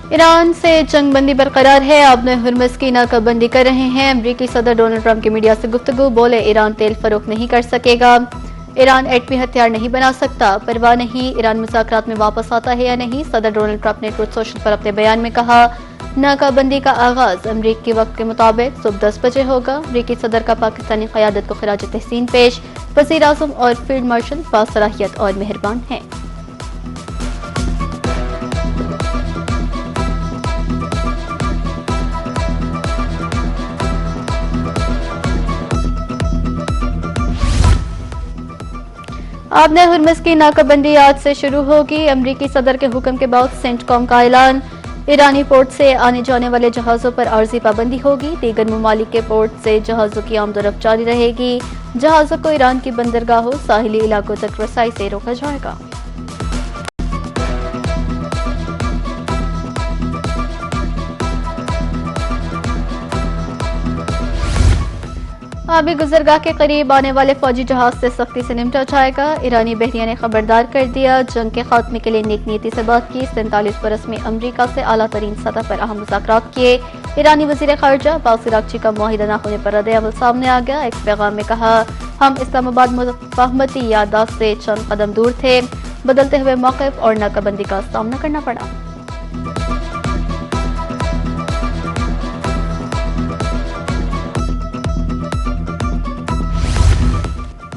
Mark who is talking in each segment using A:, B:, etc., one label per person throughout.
A: Iran से जंगबंदी बरकरार है। अब हुर्मुज़ की नाकाबंदी कर रहे हैं। अमरीकी सदर डोनाल्ड ट्रंप की मीडिया से गुफ्तगू, बोले ईरान तेल फरोख्त नहीं कर सकेगा, ईरान एटमी हथियार नहीं बना सकता, परवाह नहीं ईरान मुज़ाकरात में वापस आता है या नहीं। सदर डोनाल्ड ट्रंप ने ट्रुथ सोशल पर अपने बयान में कहा, नाकाबंदी का आगाज अमरीकी वक्त के मुताबिक सुबह 10 बजे होगा। अमरीकी सदर का पाकिस्तानी क़यादत को खिराज तहसीन पेश, वज़ीर आज़म और फील्ड मार्शल बासलाहियत और मेहरबान हैं। आबने हुर्मुज़ की नाकाबंदी आज से शुरू होगी। अमरीकी सदर के हुक्म के बाद सेंटकॉम का ऐलान, ईरानी पोर्ट से आने जाने वाले जहाज़ों पर आर्जी पाबंदी होगी। दीगर ममालिक के पोर्ट से जहाज़ों की आमदोरफ्त जारी रहेगी। जहाज़ों को ईरान की बंदरगाहों, साहिली इलाकों तक रसाई से रोका जाएगा। आबी गुजरगाह के करीब आने वाले फौजी जहाज से सख्ती से निपटा जाएगा। ईरानी बहरिया ने खबरदार कर दिया, जंग के खात्मे के लिए नेक नीयती से बात की। 47 बरस में अमरीका से आला तरीन सतह पर अहम मुज़ाकरात किए। ईरानी वज़ीर ख़ारिजा अब्बास अराग़ची का मुआहिदा न होने पर रद्द-ए-अमल सामने आ गया। एक पैगाम में कहा, हम इस्लामाबाद मुफ़ाहमती याददाश्त से चंद कदम दूर थे, बदलते हुए मौक़िफ़ और नाकाबंदी का सामना करना पड़ा।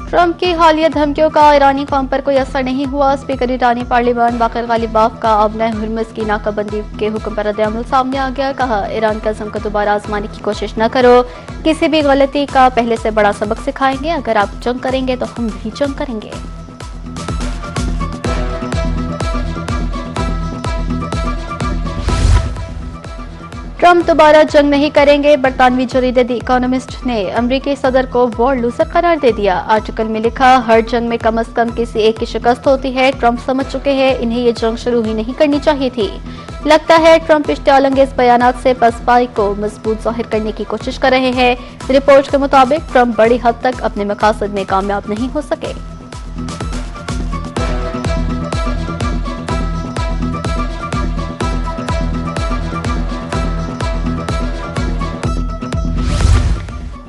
A: ट्रंप की हालिया धमकियों का ईरानी कौम पर कोई असर नहीं हुआ। स्पीकर ईरानी पार्लियामान बाक़िर गालिबाफ का अब नए हुर्मुज़ की नाकाबंदी के हुक्म पर रद्द-ए-अमल सामने आ गया। कहा, ईरान का अज़्म को दोबारा आजमाने की कोशिश न करो, किसी भी गलती का पहले से बड़ा सबक सिखाएंगे। अगर आप जंग करेंगे तो हम भी जंग करेंगे। ट्रंप दोबारा जंग नहीं करेंगे। बरतानवी जरीदे द इकोनॉमिस्ट ने अमरीकी सदर को वॉर लूजर करार दे दिया। आर्टिकल में लिखा, हर जंग में कम अज कम किसी एक की शिकस्त होती है। ट्रंप समझ चुके हैं, इन्हें ये जंग शुरू ही नहीं करनी चाहिए थी। लगता है ट्रंप इश्तियालंगेज बयानात से पसपाई को मजबूत जाहिर करने की कोशिश कर रहे हैं। रिपोर्ट के मुताबिक ट्रंप बड़ी हद तक अपने मकासद में कामयाब नहीं हो सके।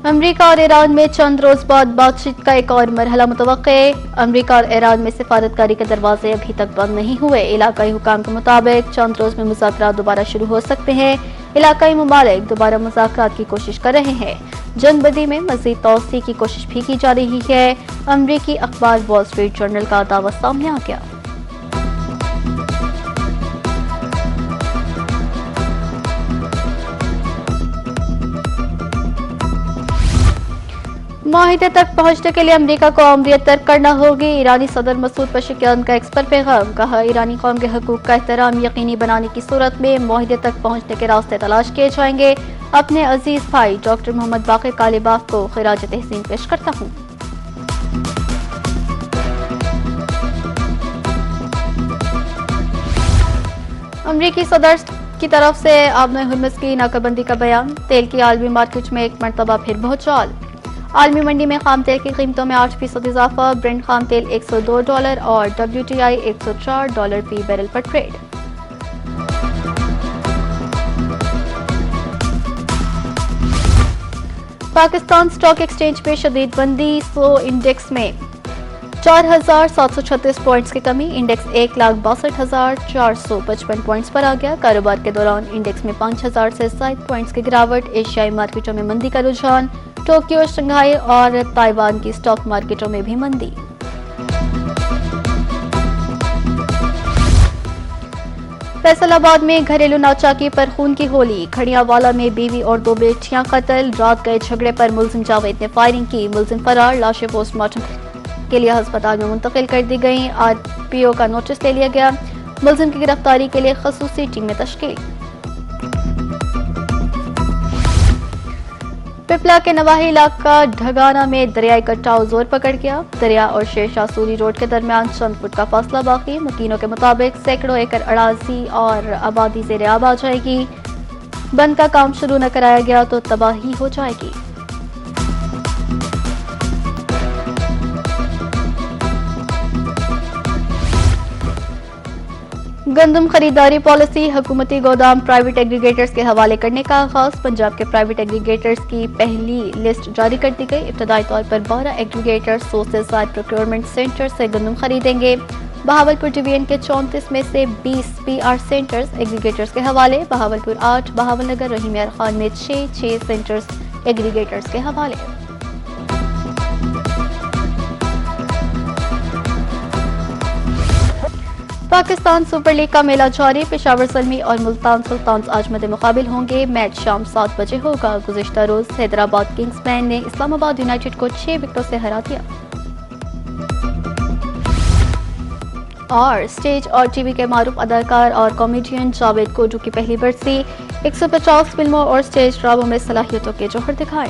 A: अमरीका और ईरान में चंद रोज बाद बातचीत का एक और मरहला मुतवक्के। अमरीका और ईरान में सिफारतकारी के दरवाजे अभी तक बंद नहीं हुए। इलाकाई हुकाम के मुताबिक चंद रोज में मुज़ाकरात दोबारा शुरू हो सकते हैं। इलाकाई ममालिक दोबारा मुज़ाकरात की कोशिश कर रहे हैं। जंगबंदी में मज़ीद तौसी की कोशिश भी की जा रही है। अमरीकी अखबार वॉल स्ट्रीट जर्नल का दावा सामने आ गया। माहिदे तक पहुंचने के लिए अमरीका को आमदीयत तर्क करना होगी। ईरानी सदर मसूद पशेकियान का एक्स पर पैगाम, कहा, ईरानी कौम के हकूक का एहतराम यकीनी बनाने की सूरत में माहिदे तक पहुंचने के रास्ते तलाश किए जाएंगे। अपने अजीज भाई डॉक्टर मोहम्मद बाक़िर गालिबाफ को खिराज तहसीन पेश करता हूँ। अमरीकी सदर की तरफ से आबने हुर्मुज़ की नाकाबंदी का बयान। तेल की आलमी मार्केट में एक मरतबा फिर भूचाल। आलमी मंडी में खाम तेल की कीमतों में 8% इजाफा। ब्रेंट खाम तेल $102 और WTI $104 फी बैरल पर ट्रेड। पाकिस्तान स्टॉक एक्सचेंज में शदीद मंदी। 100 इंडेक्स में 4,736 पॉइंट्स की कमी। इंडेक्स 1,62,455 पॉइंट्स पर आ गया। कारोबार के दौरान इंडेक्स में 5,000 से ज्यादा पॉइंट्स की गिरावट। एशियाई मार्केटों में मंदी का रुझान। टोक्यो, शंघाई और ताइवान की स्टॉक मार्केटों में भी मंदी। फैसलाबाद में घरेलू नाचाकी पर खून की होली। खड़ियावाला में बीवी और 2 बेटियां कत्ल। रात गए झगड़े पर मुलजिम जावेद ने फायरिंग की। मुलजिम फरार। लाशें पोस्टमार्टम के लिए अस्पताल में मुंतकिल कर दी गई। RPO का नोटिस ले लिया गया। मुलजिम की गिरफ्तारी के लिए खसूसी टीमें तश्कील। पिपला के नवाही इलाका ढगाना में दरियाई कटाव जोर पकड़ गया। दरिया और शेरशाह सूरी रोड के दरमियान चंद फुट का फासला बाकी। मकीनों के मुताबिक सैकड़ों एकड़ अराजी और आबादी ज़ेर आब आ जाएगी। बंद का काम शुरू न कराया गया तो तबाही हो जाएगी। गंदम खरीदारी पॉलिसी, हुकूमती गोदाम प्राइवेट एग्रीगेटर्स के हवाले करने का आगाज। पंजाब के प्राइवेट एग्रीगेटर्स की पहली लिस्ट जारी कर दी गई। इब्तदाई तौर पर 12 aggregators sources side procurement centre से गंदम खरीदेंगे। बहावलपुर डिवीजन के 34 में से 20 PR सेंटर्स एग्रीगेटर्स के हवाले। बहावलपुर 8, बहावलनगर, रहीम यार खान में 6 सेंटर्स एग्रीगेटर्स के हवाले। पाकिस्तान सुपर लीग का मेला जारी। पेशावर ज़ल्मी और मुल्तान सुल्तान्स आज मद्दे मुकाबिल होंगे। मैच शाम 7 बजे होगा। गुज़िश्ता रोज हैदराबाद किंग्समैन ने इस्लामाबाद यूनाइटेड को 6 विकेटों से हरा दिया। और स्टेज और टीवी के मारूफ अदाकार और कॉमेडियन जावेद कोडू की पहली बरसी। 150 फिल्मों और स्टेज ड्रामों में सलाहियतों के जौहर दिखाए।